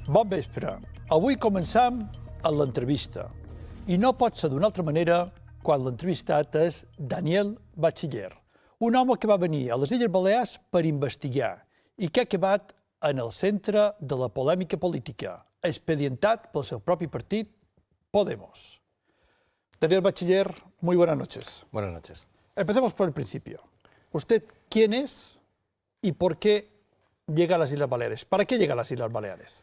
Bon vespre. Avui començam a l'entrevista. I no pot ser d'una altra manera quan l'entrevistat és Daniel Batxiller, un home que va venir a les Illes Balears per investigar i que ha acabat en el centre de la polèmica política, expedientat pel seu propi partit, Podemos. Daniel Batxiller, muy buenas noches. Buenas noches. Empecemos por el principio. ¿Usted quién es y por qué llega a las Islas Baleares? ¿Para qué llega a las Islas Baleares?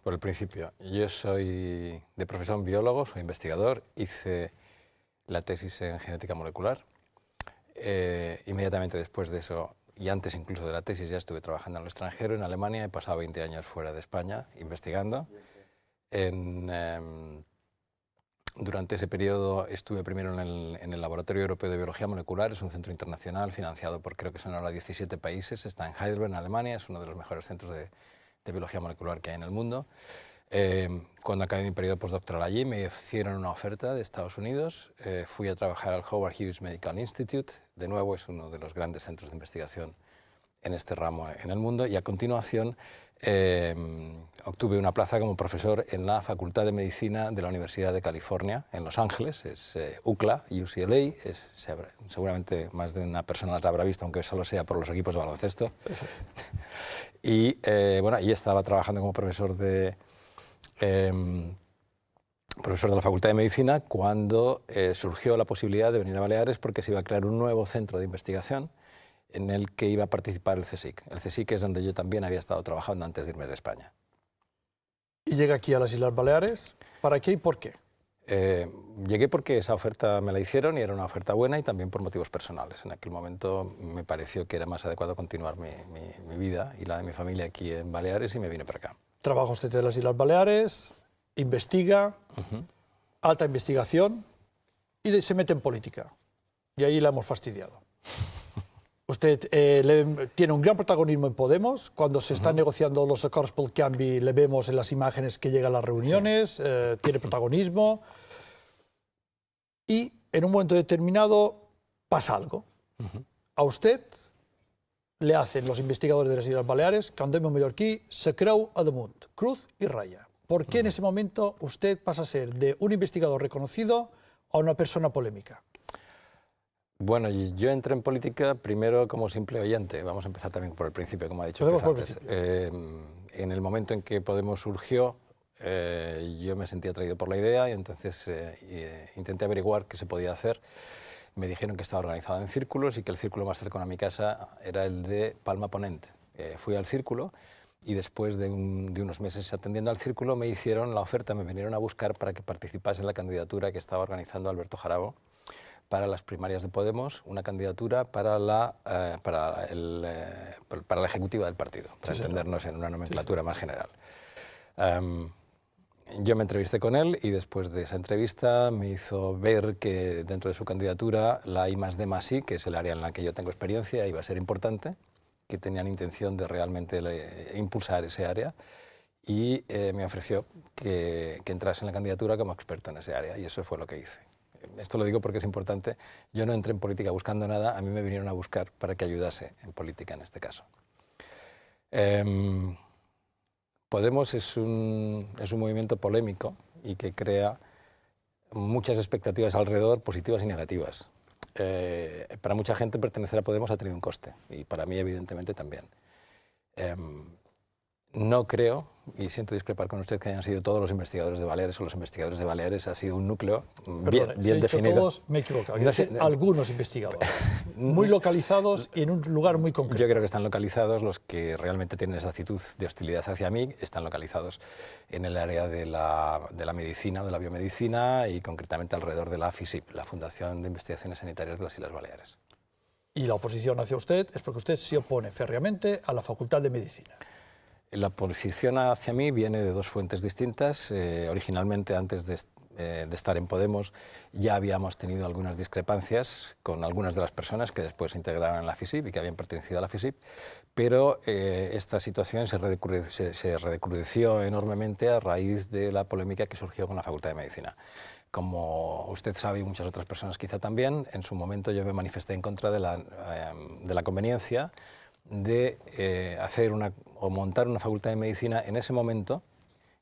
Por el principio, yo soy de profesión biólogo, soy investigador, hice la tesis en genética molecular. Inmediatamente después de eso, y antes incluso de la tesis, ya estuve trabajando en el extranjero, en Alemania. He pasado 20 años fuera de España investigando. Durante ese periodo estuve primero en el Laboratorio Europeo de Biología Molecular. Es un centro internacional financiado por, creo que son ahora 17 países. Está en Heidelberg, en Alemania. Es uno de los mejores centros de biología molecular que hay en el mundo. Cuando acabé mi periodo postdoctoral allí, me hicieron una oferta de Estados Unidos. Fui a trabajar al Howard Hughes Medical Institute. De nuevo, es uno de los grandes centros de investigación en este ramo en el mundo. Y a continuación, obtuve una plaza como profesor en la Facultad de Medicina de la Universidad de California, en Los Ángeles. Es UCLA, UCLA. Seguramente más de una persona las habrá visto, aunque solo sea por los equipos de baloncesto. Y bueno, ahí estaba trabajando como profesor de la Facultad de Medicina cuando surgió la posibilidad de venir a Baleares porque se iba a crear un nuevo centro de investigación en el que iba a participar el CSIC. El CSIC es donde yo también había estado trabajando antes de irme de España. ¿Y llega aquí a las Islas Baleares? ¿Para qué y por qué? Llegué porque esa oferta me la hicieron y era una oferta buena, y también por motivos personales. En aquel momento me pareció que era más adecuado continuar mi vida y la de mi familia aquí en Baleares, y me vine para acá. Trabaja usted en las Islas Baleares, investiga, alta investigación, y se mete en política. Y ahí la hemos fastidiado. Usted tiene un gran protagonismo en Podemos. Cuando se están negociando los acuerdos por el cambio, le vemos en las imágenes que llega a las reuniones, sí. Tiene protagonismo. Y en un momento determinado pasa algo. A usted le hacen los investigadores de las Islas Baleares, que andemos mallorquí, se creu a damunt, cruz y raya. ¿Por qué en ese momento usted pasa a ser de un investigador reconocido a una persona polémica? Bueno, yo entré en política primero como simple oyente. Vamos a empezar también por el principio, como ha dicho usted antes. En el momento en que Podemos surgió, yo me sentí atraído por la idea, y entonces intenté averiguar qué se podía hacer. Me dijeron que estaba organizado en círculos y que el círculo más cercano a mi casa era el de Palma Ponent. Fui al círculo y después de unos meses atendiendo al círculo me hicieron la oferta, me vinieron a buscar para que participase en la candidatura que estaba organizando Alberto Jarabo para las primarias de Podemos, una candidatura para la ejecutiva del partido, para entendernos en una nomenclatura más general. Yo me entrevisté con él, y después de esa entrevista me hizo ver que dentro de su candidatura la I+D+I, que es el área en la que yo tengo experiencia, iba a ser importante, que tenían intención de realmente impulsar ese área, y me ofreció que entrase en la candidatura como experto en ese área, y eso fue lo que hice. Esto lo digo porque es importante. Yo no entré en política buscando nada, a mí me vinieron a buscar para que ayudase en política en este caso. Podemos es un movimiento polémico y que crea muchas expectativas alrededor, positivas y negativas. Para mucha gente pertenecer a Podemos ha tenido un coste, y para mí evidentemente también. No creo, y siento discrepar con usted, que hayan sido todos los investigadores de Baleares, o los investigadores de Baleares. Ha sido un núcleo bien definido. Todos, me equivoco, no sé, algunos investigadores, muy localizados y en un lugar muy concreto. Yo creo que están localizados, los que realmente tienen esa actitud de hostilidad hacia mí, están localizados en el área de la medicina, de la biomedicina, y concretamente alrededor de la FISIP, la Fundación de Investigaciones Sanitarias de las Islas Baleares. Y la oposición hacia usted es porque usted se opone férreamente a la Facultad de Medicina. La posición hacia mí viene de dos fuentes distintas. Originalmente, antes de de estar en Podemos, ya habíamos tenido algunas discrepancias con algunas de las personas que después se integraron en la FISIP y que habían pertenecido a la FISIP, pero esta situación se recrudeció enormemente a raíz de la polémica que surgió con la Facultad de Medicina. Como usted sabe y muchas otras personas quizá también, en su momento yo me manifesté en contra de la conveniencia de hacer o montar una Facultad de Medicina en ese momento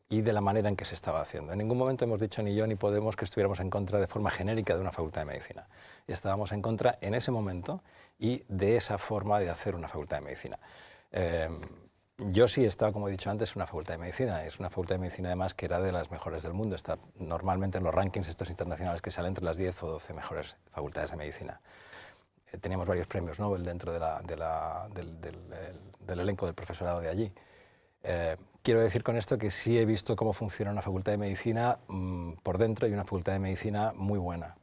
y de la manera en que se estaba haciendo. En ningún momento hemos dicho ni yo ni Podemos que estuviéramos en contra de forma genérica de una Facultad de Medicina. Estábamos en contra en ese momento y de esa forma de hacer una Facultad de Medicina. Yo sí he estado, como he dicho antes, en una Facultad de Medicina. Es una Facultad de Medicina además que era de las mejores del mundo. Está normalmente en los rankings estos internacionales que salen entre las 10 o 12 mejores facultades de medicina. Teníamos varios premios Nobel dentro del elenco del profesorado de allí. Quiero decir con esto que sí he visto cómo funciona una facultad de medicina por dentro y una facultad de medicina muy buena.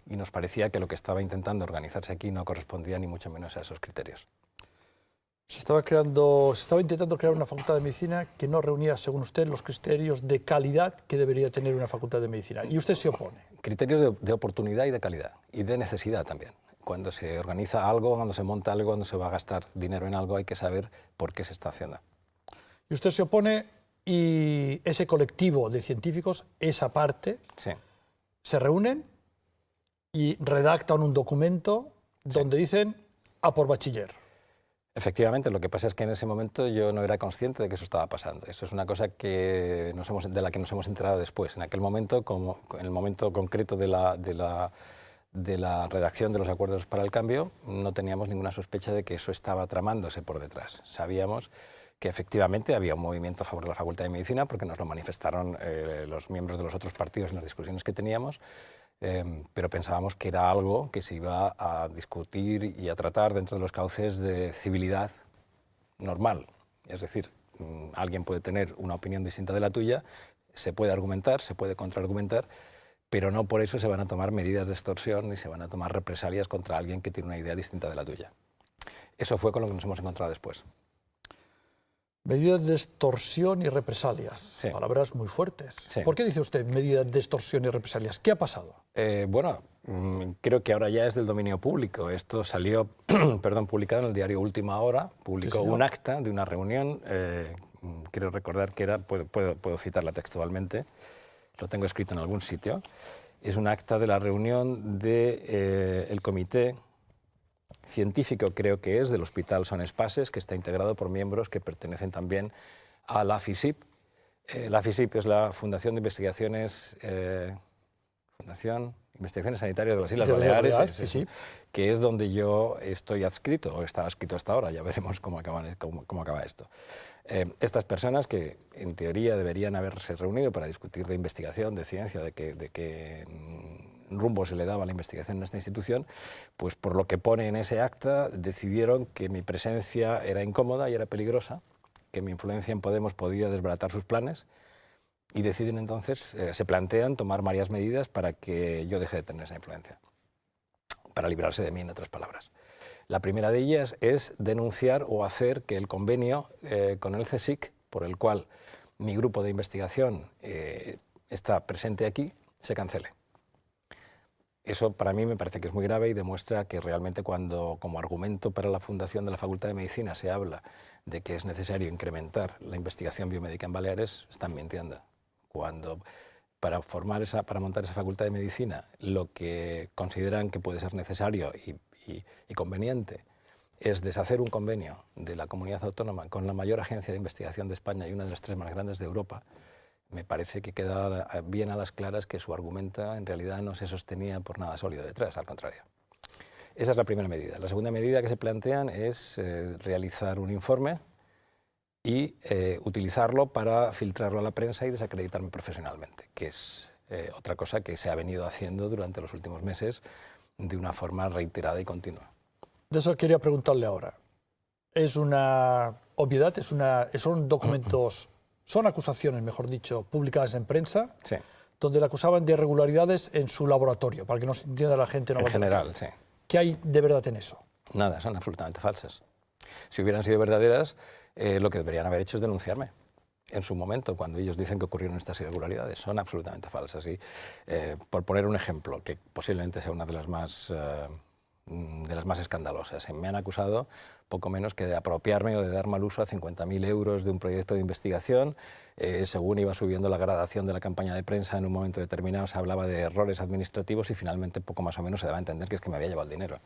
Y nos parecía que lo que estaba intentando organizarse aquí no correspondía ni mucho menos a esos criterios. Se estaba intentando crear una facultad de medicina que no reunía, según usted, los criterios de calidad que debería tener una facultad de medicina. Y usted se opone. Criterios de oportunidad y de calidad. Y de necesidad también. Cuando se organiza algo, cuando se monta algo, cuando se va a gastar dinero en algo, hay que saber por qué se está haciendo. Y usted se opone y ese colectivo de científicos, esa parte, sí, se reúnen y redactan un documento donde dicen a por bachiller. Efectivamente, lo que pasa es que en ese momento yo no era consciente de que eso estaba pasando. Eso es una cosa de la que nos hemos enterado después. En aquel momento, en el momento concreto de la redacción de los acuerdos para el cambio, no teníamos ninguna sospecha de que eso estaba tramándose por detrás. Sabíamos que efectivamente había un movimiento a favor de la Facultad de Medicina, porque nos lo manifestaron los miembros de los otros partidos en las discusiones que teníamos, pero pensábamos que era algo que se iba a discutir y a tratar dentro de los cauces de civilidad normal. Es decir, alguien puede tener una opinión distinta de la tuya, se puede argumentar, se puede contraargumentar, pero no por eso se van a tomar medidas de extorsión ni se van a tomar represalias contra alguien que tiene una idea distinta de la tuya. Eso fue con lo que nos hemos encontrado después. Medidas de extorsión y represalias, sí, palabras muy fuertes. Sí. ¿Por qué dice usted medidas de extorsión y represalias? ¿Qué ha pasado? Bueno, creo que ahora ya es del dominio público. Esto salió publicado en el diario Última Hora, publicó un acta de una reunión, quiero recordar que era, puedo citarla textualmente, lo tengo escrito en algún sitio, es un acta de la reunión del comité científico, creo que es, del Hospital Son Espases, que está integrado por miembros que pertenecen también a la FISIP. La FISIP es la Fundación de Investigaciones, Sanitarias de las Islas Baleares, que es donde yo estoy adscrito, o estaba adscrito hasta ahora, ya veremos cómo acaba esto. Estas personas que en teoría deberían haberse reunido para discutir de investigación, de ciencia, de qué rumbo se le daba a la investigación en esta institución, pues por lo que pone en ese acta decidieron que mi presencia era incómoda y era peligrosa, que mi influencia en Podemos podía desbaratar sus planes y deciden entonces, se plantean tomar varias medidas para que yo deje de tener esa influencia, para librarse de mí, en otras palabras. La primera de ellas es denunciar o hacer que el convenio con el CSIC, por el cual mi grupo de investigación está presente aquí, se cancele. Eso para mí me parece que es muy grave y demuestra que realmente cuando, como argumento para la fundación de la Facultad de Medicina, se habla de que es necesario incrementar la investigación biomédica en Baleares, están mintiendo. Cuando para montar esa Facultad de Medicina lo que consideran que puede ser necesario y conveniente es deshacer un convenio de la comunidad autónoma con la mayor agencia de investigación de España y una de las 3 más grandes de Europa, me parece que queda bien a las claras que su argumento en realidad no se sostenía por nada sólido detrás, al contrario. Esa es la primera medida. La segunda medida que se plantean es realizar un informe y utilizarlo para filtrarlo a la prensa y desacreditarme profesionalmente, que es otra cosa que se ha venido haciendo durante los últimos meses de una forma reiterada y continua. De eso quería preguntarle ahora. ¿Es una obviedad? ¿Son documentos, son acusaciones, mejor dicho, publicadas en prensa? Sí. Donde le acusaban de irregularidades en su laboratorio, para que no se entienda la gente. En general, sí. ¿Qué hay de verdad en eso? Nada, son absolutamente falsas. Si hubieran sido verdaderas, lo que deberían haber hecho es denunciarme. en su momento, cuando ellos dicen que ocurrieron estas irregularidades, son absolutamente falsas. Y, por poner un ejemplo, que posiblemente sea una de las más escandalosas, me han acusado poco menos que de apropiarme o de dar mal uso a 50.000 euros de un proyecto de investigación. Según iba subiendo la gradación de la campaña de prensa, en un momento determinado se hablaba de errores administrativos y finalmente poco más o menos se daba a entender que es que me había llevado el dinero.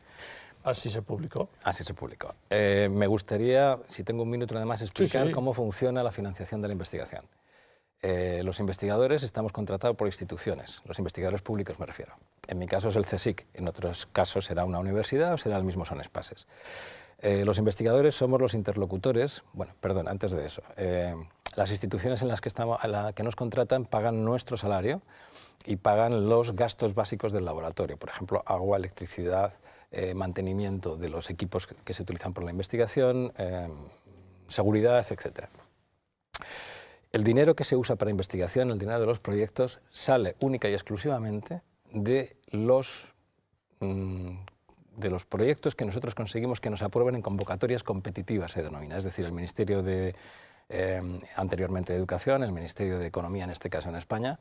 Así se publicó. Así se publicó. Me gustaría, si tengo un minuto nada más, explicar cómo funciona la financiación de la investigación. Los investigadores estamos contratados por instituciones, los investigadores públicos me refiero. En mi caso es el CSIC, en otros casos será una universidad o será el mismo Son Espases. Los investigadores somos los interlocutores, bueno, perdón, antes de eso, las instituciones en las que que nos contratan pagan nuestro salario y pagan los gastos básicos del laboratorio, por ejemplo, agua, electricidad, mantenimiento de los equipos que se utilizan por la investigación, seguridad, etc. El dinero que se usa para investigación, el dinero de los proyectos, sale única y exclusivamente de los proyectos que nosotros conseguimos que nos aprueben en convocatorias competitivas, se denomina. Es decir, el Ministerio de, anteriormente de Educación, el Ministerio de Economía, en este caso en España,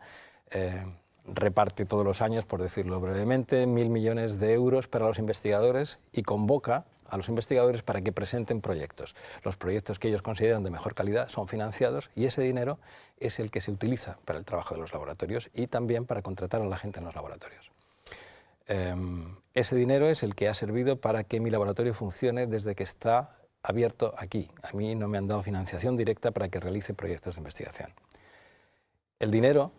reparte todos los años, por decirlo brevemente, 1.000 millones de euros para los investigadores y convoca a los investigadores para que presenten proyectos. Los proyectos que ellos consideran de mejor calidad son financiados y ese dinero es el que se utiliza para el trabajo de los laboratorios y también para contratar a la gente en los laboratorios. Ese dinero es el que ha servido para que mi laboratorio funcione desde que está abierto aquí. A mí no me han dado financiación directa para que realice proyectos de investigación. El dinero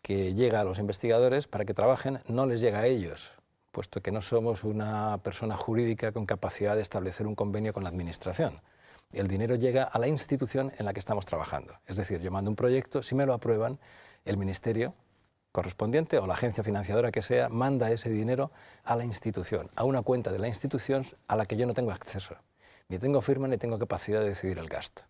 que llega a los investigadores para que trabajen no les llega a ellos, puesto que no somos una persona jurídica con capacidad de establecer un convenio con la administración. El dinero llega a la institución en la que estamos trabajando. Es decir, yo mando un proyecto, si me lo aprueban, el ministerio correspondiente o la agencia financiadora que sea, manda ese dinero a la institución, a una cuenta de la institución a la que yo no tengo acceso. Ni tengo firma ni tengo capacidad de decidir el gasto.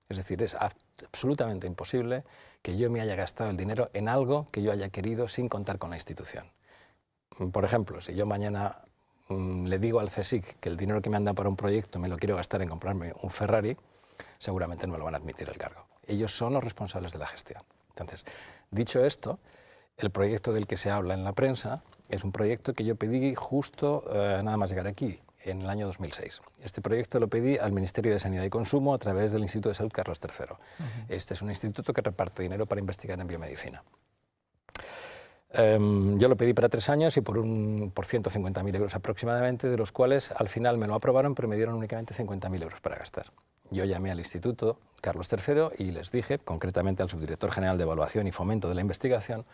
Es decir, es absolutamente imposible que yo me haya gastado el dinero en algo que yo haya querido sin contar con la institución. Por ejemplo, si yo mañana le digo al CSIC que el dinero que me han dado para un proyecto me lo quiero gastar en comprarme un Ferrari, seguramente no me lo van a admitir el cargo. Ellos son los responsables de la gestión. Entonces, dicho esto, el proyecto del que se habla en la prensa es un proyecto que yo pedí justo nada más llegar aquí, en el año 2006. Este proyecto lo pedí al Ministerio de Sanidad y Consumo a través del Instituto de Salud Carlos III. Este es un instituto que reparte dinero para investigar en biomedicina. Yo lo pedí para 3 años y por 150.000 euros aproximadamente, de los cuales al final me lo aprobaron, pero me dieron únicamente 50.000 euros para gastar. Yo llamé al Instituto Carlos III y les dije, concretamente al Subdirector General de Evaluación y Fomento de la Investigación,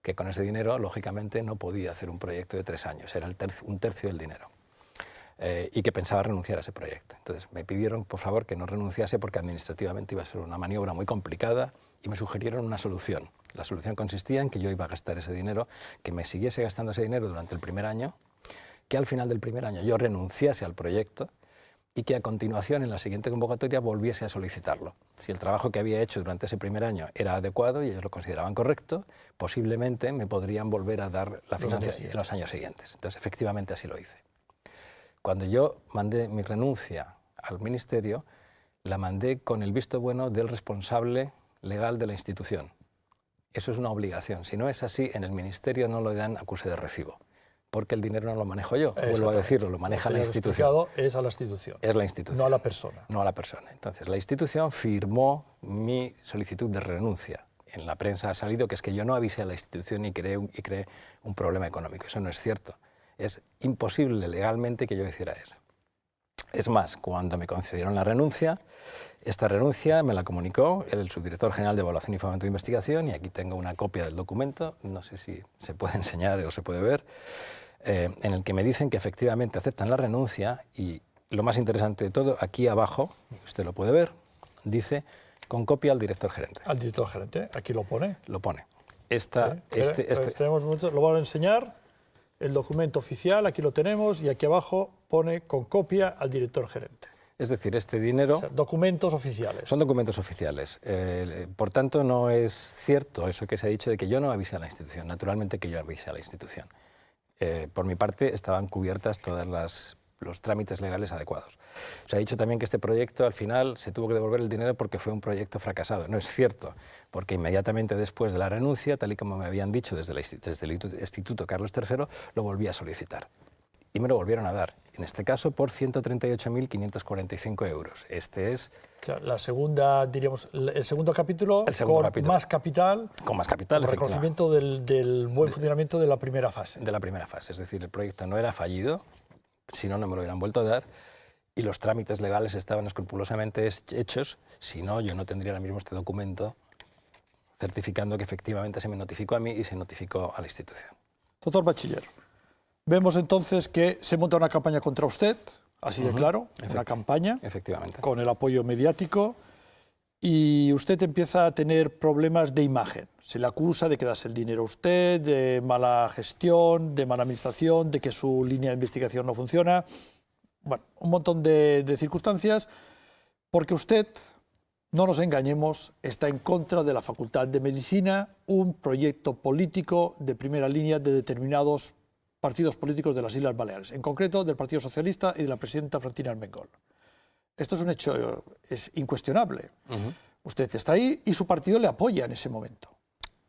que con ese dinero, lógicamente, no podía hacer un proyecto de 3 años, era un tercio del dinero. Y que pensaba renunciar a ese proyecto. Entonces me pidieron, por favor, que no renunciase porque administrativamente iba a ser una maniobra muy complicada y me sugirieron una solución. La solución consistía en que yo iba a gastar ese dinero, que me siguiese gastando ese dinero durante el primer año, que al final del primer año yo renunciase al proyecto y que a continuación, en la siguiente convocatoria, volviese a solicitarlo. Si el trabajo que había hecho durante ese primer año era adecuado y ellos lo consideraban correcto, posiblemente me podrían volver a dar la financiación en los años siguientes. Entonces, efectivamente, así lo hice. Cuando yo mandé mi renuncia al ministerio, la mandé con el visto bueno del responsable legal de la institución. Eso es una obligación. Si no es así, en el ministerio no lo dan acuse de recibo, porque el dinero no lo manejo yo, vuelvo a decirlo, lo maneja la institución. Es a la institución. Es la institución. No a la persona. No a la persona. Entonces, la institución firmó mi solicitud de renuncia. En la prensa ha salido que es que yo no avisé a la institución y creé un problema económico. Eso no es cierto. Es imposible legalmente que yo hiciera eso. Es más, cuando me concedieron la renuncia, esta renuncia me la comunicó el Subdirector General de Evaluación y Fomento de Investigación, y aquí tengo una copia del documento, no sé si se puede enseñar o se puede ver, en el que me dicen que efectivamente aceptan la renuncia y lo más interesante de todo, aquí abajo, usted lo puede ver, dice con copia al director gerente. Al director gerente, aquí lo pone. Lo pone. Tenemos mucho, lo voy a enseñar. El documento oficial, aquí lo tenemos, y aquí abajo pone con copia al director gerente. Es decir, este dinero... O sea, documentos oficiales. Son documentos oficiales. Por tanto, no es cierto eso que se ha dicho de que yo no avisé a la institución. Naturalmente que yo avisé a la institución. Por mi parte, estaban cubiertas todas las los trámites legales adecuados. Se ha dicho también que este proyecto al final se tuvo que devolver el dinero porque fue un proyecto fracasado. No es cierto, porque inmediatamente después de la renuncia, tal y como me habían dicho desde el Instituto Carlos III, lo volví a solicitar. Y me lo volvieron a dar, en este caso por 138.545 euros. Este es... O sea, la segunda, diríamos, el segundo capítulo, más capital. Con más capital, con reconocimiento del buen funcionamiento de la primera fase. De la primera fase, es decir, el proyecto no era fallido, si no, no me lo hubieran vuelto a dar, y los trámites legales estaban escrupulosamente hechos, si no, yo no tendría ahora mismo este documento certificando que efectivamente se me notificó a mí y se notificó a la institución. Doctor Bachiller, vemos entonces que se monta una campaña contra usted, así de claro, una campaña, efectivamente, con el apoyo mediático, y usted empieza a tener problemas de imagen. Se le acusa de que das el dinero a usted, de mala gestión, de mala administración, de que su línea de investigación no funciona. Bueno, un montón de circunstancias, porque usted, no nos engañemos, está en contra de la Facultad de Medicina, un proyecto político de primera línea de determinados partidos políticos de las Islas Baleares, en concreto del Partido Socialista y de la presidenta Francina Armengol. Esto es un hecho, es incuestionable. Usted está ahí y su partido le apoya en ese momento.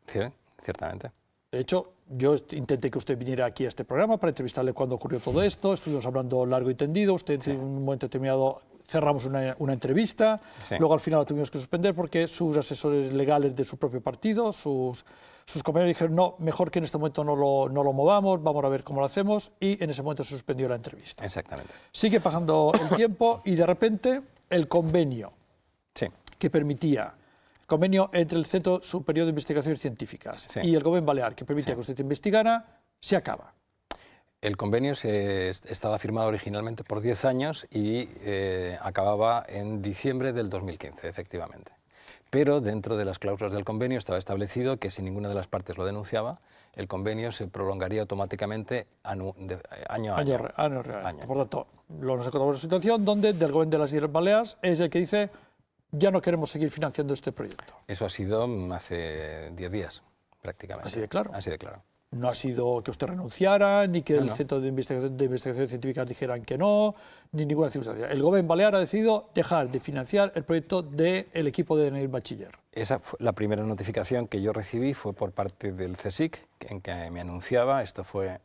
Sí, ciertamente. De hecho, yo intenté que usted viniera aquí a este programa para entrevistarle cuando ocurrió todo esto, estuvimos hablando largo y tendido, usted en un momento determinado cerramos una entrevista, luego al final la tuvimos que suspender porque sus asesores legales de su propio partido, sus compañeros dijeron, no, mejor que en este momento no lo movamos, vamos a ver cómo lo hacemos, y en ese momento se suspendió la entrevista. Exactamente. Sigue pasando el tiempo y de repente el convenio que permitía, convenio entre el Centro Superior de Investigaciones Científicas y el Gobierno Balear, que permitía que usted investigara, se acaba. El convenio estaba firmado originalmente por 10 años y acababa en diciembre del 2015, efectivamente. Pero dentro de las cláusulas del convenio estaba establecido que si ninguna de las partes lo denunciaba, el convenio se prolongaría automáticamente año a año. Por tanto, nos encontramos en una situación donde del Gobierno de las Islas Baleares es el que dice ya no queremos seguir financiando este proyecto. Eso ha sido hace 10 días, prácticamente. Así de claro. Así de claro. No ha sido que usted renunciara, ni que el Centro de Investigaciones Científicas dijeran que no, ni ninguna circunstancia. El Gobierno Balear ha decidido dejar de financiar el proyecto del equipo de Daniel Bachiller. Esa fue la primera notificación que yo recibí, fue por parte del CSIC, en que me anunciaba, esto fue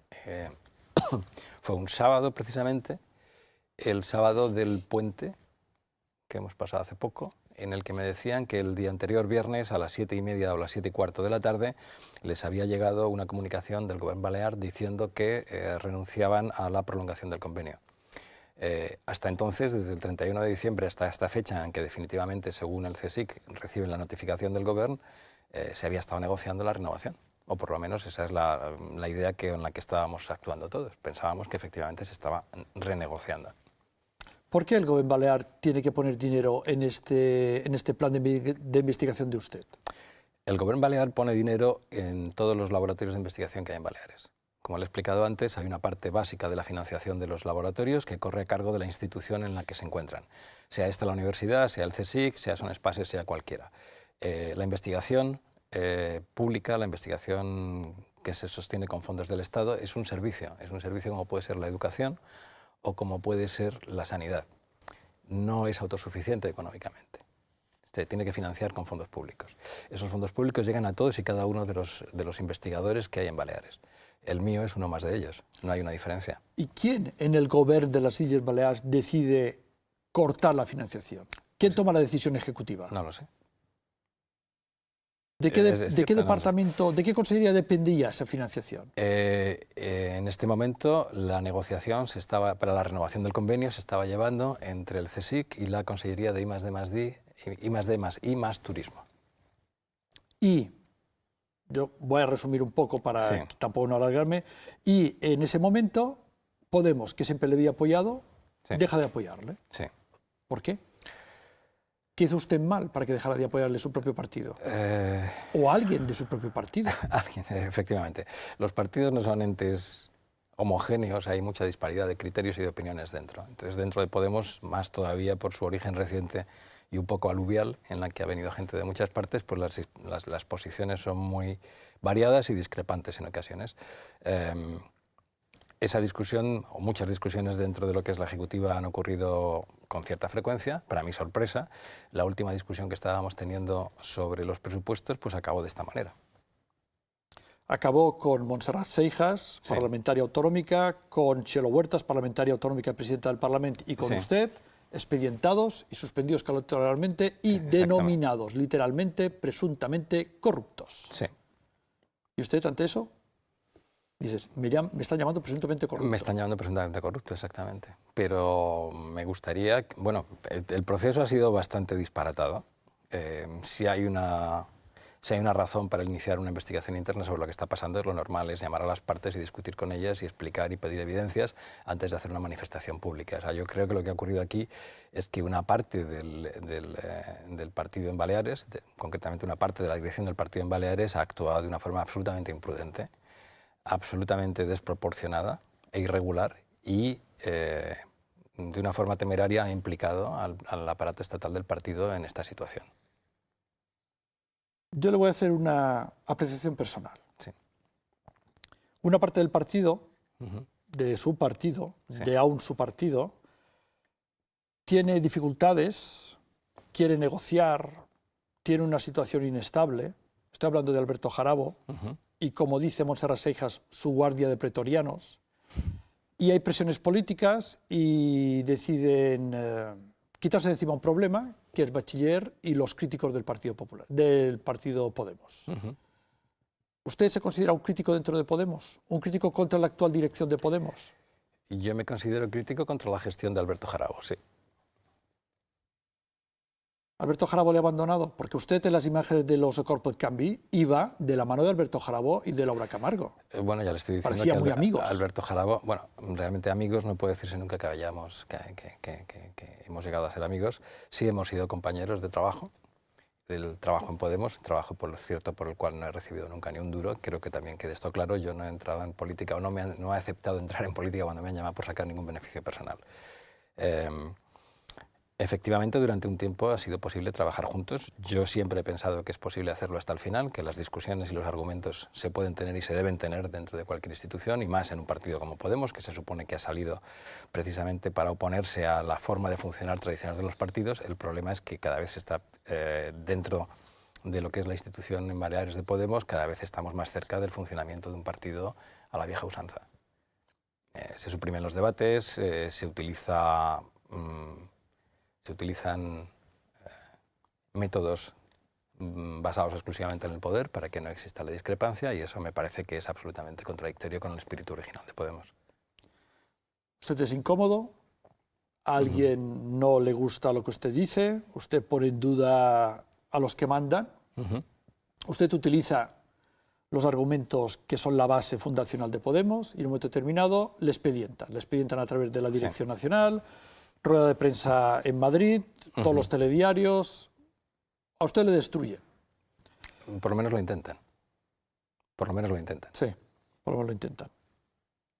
un sábado precisamente, el sábado del puente que hemos pasado hace poco, en el que me decían que el día anterior, viernes, a las 7:30 o las 7:15 de la tarde, les había llegado una comunicación del Gobierno Balear diciendo que renunciaban a la prolongación del convenio. Hasta entonces, desde el 31 de diciembre hasta esta fecha, en que definitivamente, según el CSIC, reciben la notificación del Gobierno, se había estado negociando la renovación. O por lo menos esa es la idea en la que estábamos actuando todos. Pensábamos que efectivamente se estaba renegociando. ¿Por qué el Gobierno Balear tiene que poner dinero en este plan de investigación de usted? El Gobierno Balear pone dinero en todos los laboratorios de investigación que hay en Baleares. Como le he explicado antes, hay una parte básica de la financiación de los laboratorios que corre a cargo de la institución en la que se encuentran. Sea esta la universidad, sea el CSIC, sea Son Espases, sea cualquiera. La investigación pública, la investigación que se sostiene con fondos del Estado, es un servicio como puede ser la educación o como puede ser la sanidad. No es autosuficiente económicamente. Se tiene que financiar con fondos públicos. Esos fondos públicos llegan a todos y cada uno de los investigadores que hay en Baleares. El mío es uno más de ellos, no hay una diferencia. ¿Y quién en el Gobierno de las Islas Baleares decide cortar la financiación? ¿Quién toma la decisión ejecutiva? No lo sé. ¿De qué departamento, de qué consejería dependía esa financiación? En este momento la negociación para la renovación del convenio se estaba llevando entre el CSIC y la Consellería de I+D+I más Turismo. Y yo voy a resumir un poco para tampoco no alargarme. Y en ese momento Podemos, que siempre le había apoyado, deja de apoyarle. Sí. ¿Por qué? ¿Qué hizo usted mal para que dejara de apoyarle su propio partido? ¿O alguien de su propio partido? Alguien, efectivamente. Los partidos no son entes homogéneos, hay mucha disparidad de criterios y de opiniones dentro. Entonces, dentro de Podemos, más todavía por su origen reciente y un poco aluvial, en la que ha venido gente de muchas partes, pues las posiciones son muy variadas y discrepantes en ocasiones. esa discusión, o muchas discusiones dentro de lo que es la Ejecutiva han ocurrido con cierta frecuencia, para mi sorpresa. La última discusión que estábamos teniendo sobre los presupuestos pues acabó de esta manera. Acabó con Montserrat Seijas, Sí. parlamentaria autonómica, con Txelo Huertas, parlamentaria autonómica y presidenta del Parlamento, y con Sí. usted, expedientados y suspendidos cautelarmente y denominados literalmente, presuntamente corruptos. Sí. ¿Y usted ante eso? Dices, me están llamando presuntamente corrupto. Me están llamando presuntamente corrupto, exactamente. Pero me gustaría... Bueno, el proceso ha sido bastante disparatado. Si hay una razón para iniciar una investigación interna sobre lo que está pasando, lo normal es llamar a las partes y discutir con ellas y explicar y pedir evidencias antes de hacer una manifestación pública. O sea, yo creo que lo que ha ocurrido aquí es que una parte del partido en Baleares, concretamente una parte de la dirección del partido en Baleares, ha actuado de una forma absolutamente imprudente, absolutamente desproporcionada e irregular y de una forma temeraria ha implicado al aparato estatal del partido en esta situación. Yo le voy a hacer una apreciación personal. Sí. Una parte del partido, de su partido, Sí. de aún su partido, tiene dificultades, quiere negociar, tiene una situación inestable. Estoy hablando de Alberto Jarabo y, como dice Montserrat Seijas, su guardia de pretorianos. Y hay presiones políticas y deciden quitarse de encima un problema, que es Bachiller y los críticos del Partido Popular, del Partido Podemos. ¿Usted se considera un crítico dentro de Podemos? ¿Un crítico contra la actual dirección de Podemos? Y yo me considero crítico contra la gestión de Alberto Jarabo, sí. ¿Alberto Jarabo le ha abandonado? Porque usted en las imágenes de los Corporate Canvi iba de la mano de Alberto Jarabo y de Laura Camargo. Bueno, ya le estoy diciendo Parecían que muy amigos. Alberto Jarabo, bueno, realmente amigos no puede decirse nunca que hemos llegado a ser amigos. Sí hemos sido compañeros de trabajo, del trabajo en Podemos, trabajo por cierto por el cual no he recibido nunca ni un duro. Creo que también quede esto claro, yo no he entrado en política o no he aceptado entrar en política cuando me han llamado por sacar ningún beneficio personal. Efectivamente, durante un tiempo ha sido posible trabajar juntos. Yo siempre he pensado que es posible hacerlo hasta el final, que las discusiones y los argumentos se pueden tener y se deben tener dentro de cualquier institución, y más en un partido como Podemos, que se supone que ha salido precisamente para oponerse a la forma de funcionar tradicional de los partidos. El problema es que cada vez se está dentro de lo que es la institución en Baleares de Podemos, cada vez estamos más cerca del funcionamiento de un partido a la vieja usanza. Se suprimen los debates, se utilizan métodos basados exclusivamente en el poder para que no exista la discrepancia, y eso me parece que es absolutamente contradictorio con el espíritu original de Podemos. Usted es incómodo, a alguien no le gusta lo que usted dice, usted pone en duda a los que mandan, usted utiliza los argumentos que son la base fundacional de Podemos y en un momento determinado le expedientan a través de la Dirección Nacional, rueda de prensa en Madrid, todos los telediarios. A usted le destruyen. Por lo menos lo intentan. Por lo menos lo intentan. Sí, por lo menos lo intentan.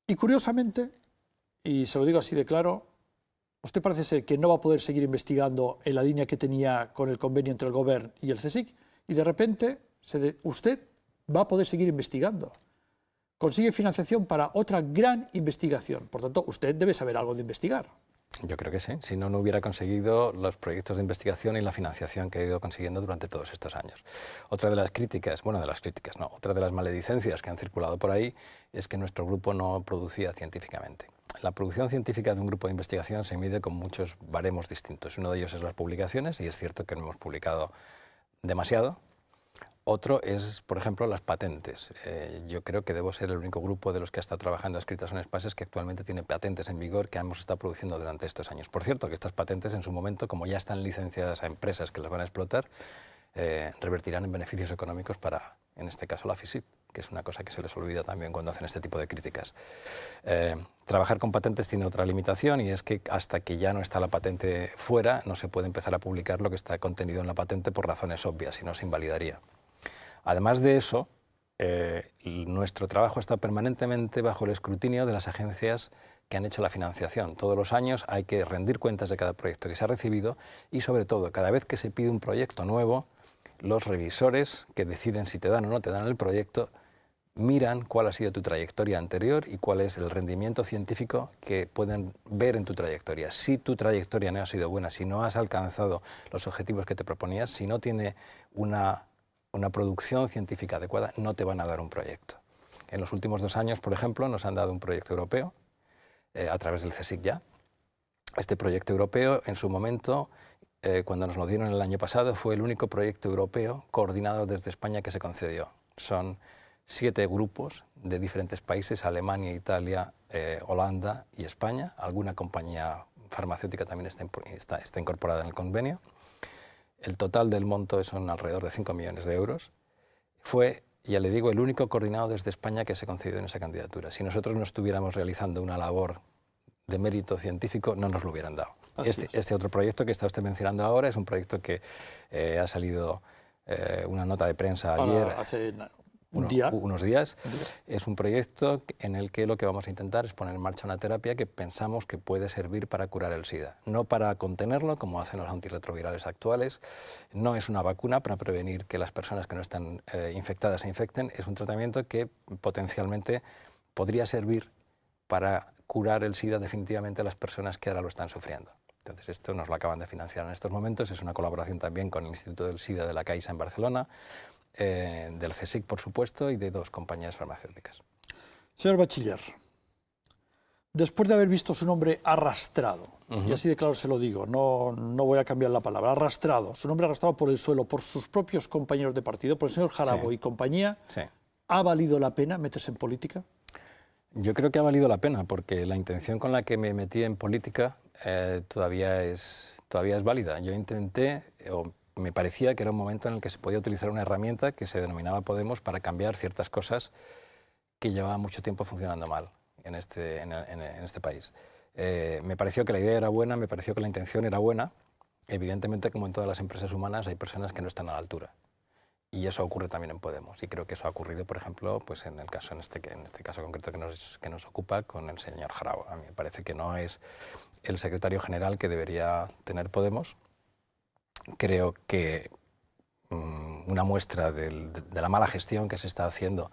Y curiosamente, y se lo digo así de claro, usted parece ser que no va a poder seguir investigando en la línea que tenía con el convenio entre el Gobierno y el CSIC, y de repente usted va a poder seguir investigando. Consigue financiación para otra gran investigación. Por tanto, usted debe saber algo de investigar. Yo creo que sí, si no, no hubiera conseguido los proyectos de investigación y la financiación que he ido consiguiendo durante todos estos años. Otra de las críticas, otra de las maledicencias que han circulado por ahí es que nuestro grupo no producía científicamente. La producción científica de un grupo de investigación se mide con muchos baremos distintos. Uno de ellos es las publicaciones, y es cierto que no hemos publicado demasiado. Otro es, por ejemplo, las patentes. Yo creo que debo ser el único grupo de los que ha estado trabajando escritas en espacios que actualmente tiene patentes en vigor que hemos estado produciendo durante estos años. Por cierto, que estas patentes en su momento, como ya están licenciadas a empresas que las van a explotar, revertirán en beneficios económicos para, en este caso, la FISIP, que es una cosa que se les olvida también cuando hacen este tipo de críticas. Trabajar con patentes tiene otra limitación, y es que hasta que ya no está la patente fuera, no se puede empezar a publicar lo que está contenido en la patente por razones obvias, si no se invalidaría. Además de eso, nuestro trabajo está permanentemente bajo el escrutinio de las agencias que han hecho la financiación. Todos los años hay que rendir cuentas de cada proyecto que se ha recibido, y sobre todo, cada vez que se pide un proyecto nuevo, los revisores que deciden si te dan o no te dan el proyecto miran cuál ha sido tu trayectoria anterior y cuál es el rendimiento científico que pueden ver en tu trayectoria. Si tu trayectoria no ha sido buena, si no has alcanzado los objetivos que te proponías, si no tiene una producción científica adecuada, no te van a dar un proyecto. En los últimos 2 años, por ejemplo, nos han dado un proyecto europeo a través del CSIC ya. Este proyecto europeo, en su momento, cuando nos lo dieron el año pasado, fue el único proyecto europeo coordinado desde España que se concedió. Son 7 grupos de diferentes países: Alemania, Italia, Holanda y España. Alguna compañía farmacéutica también está incorporada en el convenio. El total del monto son alrededor de 5 millones de euros. Fue, ya le digo, el único coordinado desde España que se concedió en esa candidatura. Si nosotros no estuviéramos realizando una labor de mérito científico, no nos lo hubieran dado. Este otro proyecto que está usted mencionando ahora es un proyecto que ha salido una nota de prensa ayer. Hace unos días. Es un proyecto en el que lo que vamos a intentar es poner en marcha una terapia que pensamos que puede servir para curar el SIDA. No para contenerlo, como hacen los antirretrovirales actuales, no es una vacuna para prevenir que las personas que no están infectadas se infecten, es un tratamiento que potencialmente podría servir para curar el SIDA definitivamente a las personas que ahora lo están sufriendo. Entonces, esto nos lo acaban de financiar en estos momentos, es una colaboración también con el Instituto del SIDA de la Caixa en Barcelona, del CSIC, por supuesto, y de 2 compañías farmacéuticas. Señor Bachiller, después de haber visto su nombre arrastrado, y así de claro se lo digo, no voy a cambiar la palabra, arrastrado, su nombre arrastrado por el suelo, por sus propios compañeros de partido, por el señor Jarabo y compañía, ¿ha valido la pena meterse en política? Yo creo que ha valido la pena, porque la intención con la que me metí en política todavía es válida. Yo intenté, me parecía que era un momento en el que se podía utilizar una herramienta que se denominaba Podemos para cambiar ciertas cosas que llevaban mucho tiempo funcionando mal en este país. Me pareció que la idea era buena, me pareció que la intención era buena. Evidentemente, como en todas las empresas humanas, hay personas que no están a la altura. Y eso ocurre también en Podemos. Y creo que eso ha ocurrido, por ejemplo, pues en este caso concreto que nos ocupa con el señor Jarabo. A mí me parece que no es el secretario general que debería tener Podemos. Creo que una muestra de la mala gestión que se está haciendo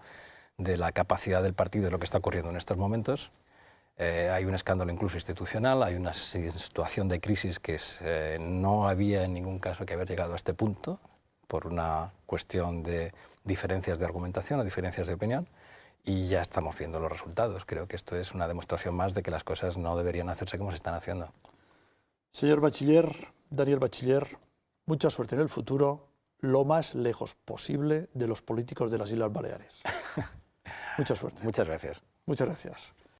de la capacidad del partido, de lo que está ocurriendo en estos momentos. Hay un escándalo incluso institucional, hay una situación de crisis que no había en ningún caso que haber llegado a este punto por una cuestión de diferencias de argumentación o diferencias de opinión, y ya estamos viendo los resultados. Creo que esto es una demostración más de que las cosas no deberían hacerse como se están haciendo. Señor Bachiller, Daniel Bachiller, mucha suerte en el futuro, lo más lejos posible de los políticos de las Islas Baleares. Mucha suerte. Muchas gracias. Muchas gracias.